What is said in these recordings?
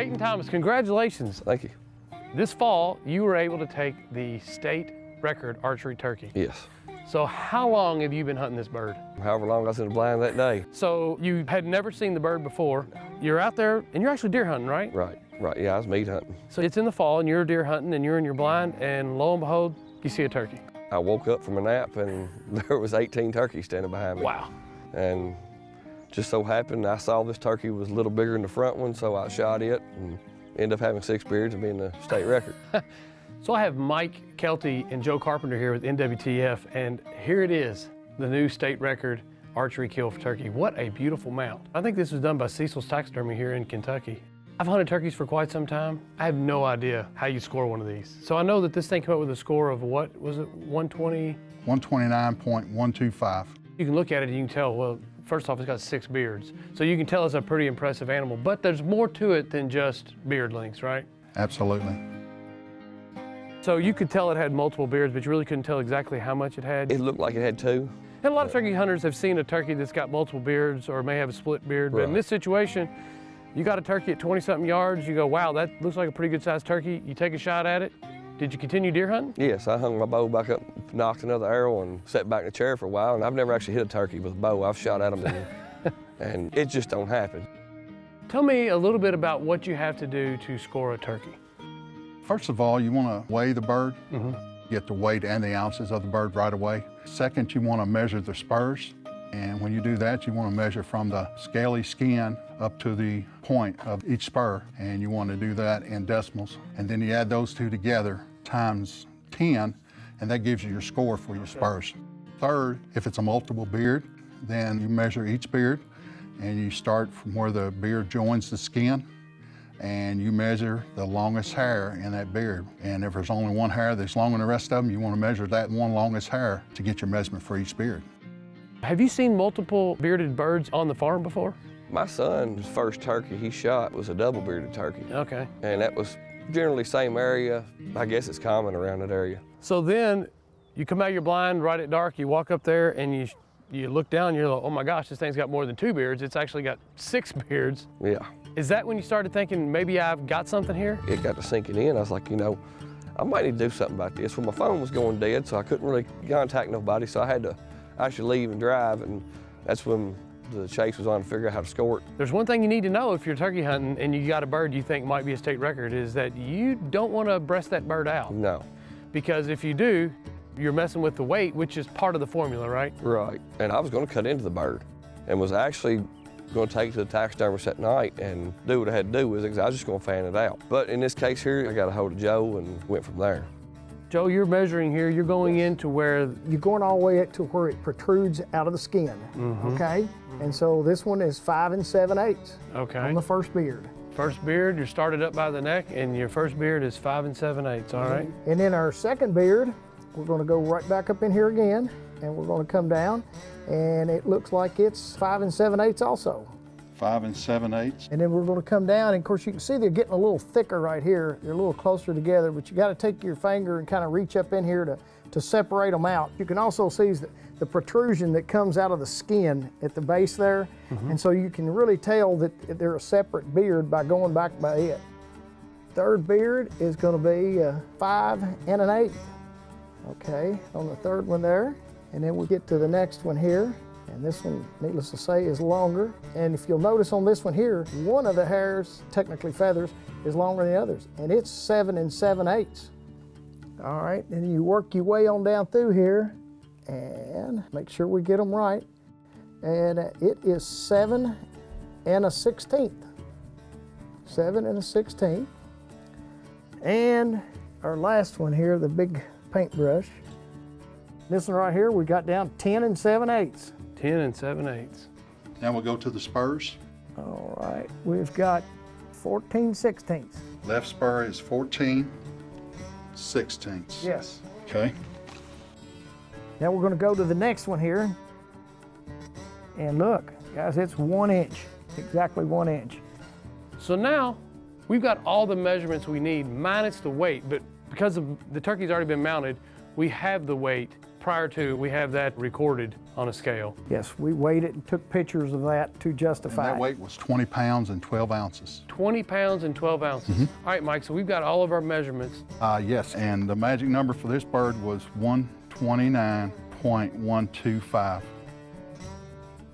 Peyton Thomas, congratulations. Thank you. This fall, you were able to take the state record archery turkey. Yes. So how long have you been hunting this bird? However long I was in the blind that day. So you had never seen the bird before. You're out there and you're actually deer hunting, right? Right. Yeah, I was meat hunting. So it's in the fall and you're deer hunting and you're in your blind and lo and behold, you see a turkey. I woke up from a nap and there was 18 turkeys standing behind me. Wow. And just so happened I saw this turkey was a little bigger than the front one, so I shot it and ended up having 6 beards and being the state record. So I have Mike Kelty and Joe Carpenter here with NWTF, and here it is, the new state record archery kill for turkey. What a beautiful mount. I think this was done by Cecil's Taxidermy here in Kentucky. I've hunted turkeys for quite some time. I have no idea how you score one of these. So I know that this thing came up with a score of what was it, 120? 129.125. You can look at it and you can tell, well, first off, it's got 6 beards. So you can tell it's a pretty impressive animal, but there's more to it than just beard lengths, right? Absolutely. So you could tell it had multiple beards, but you really couldn't tell exactly how much it had. It looked like it had 2. And a lot of turkey hunters have seen a turkey that's got multiple beards or may have a split beard, but in this situation, you got a turkey at 20-something yards, you go, wow, that looks like a pretty good sized turkey. You take a shot at it. Did you continue deer hunting? Yes, I hung my bow back up, knocked another arrow, and sat back in the chair for a while. And I've never actually hit a turkey with a bow. I've shot at them, and it just don't happen. Tell me a little bit about what you have to do to score a turkey. First of all, you want to weigh the bird, get the weight and the ounces of the bird right away. Second, you want to measure the spurs. And when you do that, you want to measure from the scaly skin up to the point of each spur. And you want to do that in decimals. And then you add those two together times 10, and that gives you your score for your spurs. Third, if it's a multiple beard, then you measure each beard and you start from where the beard joins the skin and you measure the longest hair in that beard. And if there's only one hair that's longer than the rest of them, you want to measure that one longest hair to get your measurement for each beard. Have you seen multiple bearded birds on the farm before? My son's first turkey he shot was a double-bearded turkey. Okay. And that was generally same area. I guess it's common around that area. So then you come out your blind right at dark, you walk up there and you look down and you're like, oh my gosh, this thing's got more than 2 beards. It's actually got 6 beards. Yeah. Is that when you started thinking, maybe I've got something here? It got to sinking in. I was like, you know, I might need to do something about this. Well, my phone was going dead, so I couldn't really contact nobody, so I had to actually leave and drive, and that's when the chase was on to figure out how to score it. There's one thing you need to know if you're turkey hunting and you got a bird you think might be a state record, is that you don't want to breast that bird out. No. Because if you do, you're messing with the weight, which is part of the formula, right? Right. And I was going to cut into the bird and was actually going to take it to the taxidermist that night and do what I had to do with it, because I was just going to fan it out. But in this case here, I got a hold of Joe and went from there. Joe, you're measuring here, you're going into where... You're going all the way to where it protrudes out of the skin, okay? And so this one is 5 7/8 okay. on the first beard. First beard, you're started up by the neck, and your first beard is 5 7/8, all right? And then our second beard, we're gonna go right back up in here again, and we're gonna come down, and it looks like it's 5 7/8 also. 5 7/8. And then we're going to come down, and of course you can see they're getting a little thicker right here. They're a little closer together, but you got to take your finger and kind of reach up in here to separate them out. You can also see the protrusion that comes out of the skin at the base there, and so you can really tell that they're a separate beard by going back by it. Third beard is going to be 5 1/8. Okay, on the third one there, and then we get to the next one here. And this one, needless to say, is longer. And if you'll notice on this one here, one of the hairs, technically feathers, is longer than the others. And it's 7 7/8. All right, and you work your way on down through here and make sure we get them right. And it is 7 1/16. 7 1/16. And our last one here, the big paintbrush. This one right here, we got down 10 7/8. 10 7/8. Now we'll go to the spurs. All right, we've got 14 16. Left spur is 14 16. Yes. Okay. Now we're going to go to the next one here. And look, guys, it's 1 inch, exactly 1 inch. So now we've got all the measurements we need minus the weight, but because the turkey's already been mounted, we have the weight prior to, we have that recorded on a scale. Yes, we weighed it and took pictures of that to And justify that it. weight was 20 pounds and 12 ounces. 20 pounds and 12 ounces. All right, Mike, so we've got all of our measurements. Yes, and the magic number for this bird was 129.125.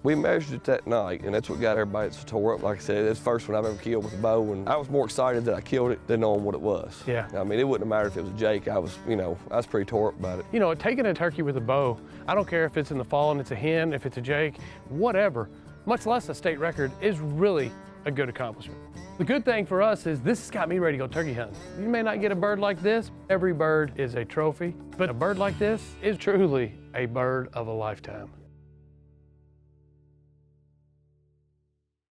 We measured it that night, and that's what got everybody so tore up. Like I said, it's the first one I've ever killed with a bow, and I was more excited that I killed it than knowing what it was. Yeah. I mean, it wouldn't have mattered if it was a Jake. I was pretty tore up about it. You know, taking a turkey with a bow, I don't care if it's in the fall and it's a hen, if it's a Jake, whatever, much less a state record, is really a good accomplishment. The good thing for us is this has got me ready to go turkey hunting. You may not get a bird like this. Every bird is a trophy, but a bird like this is truly a bird of a lifetime.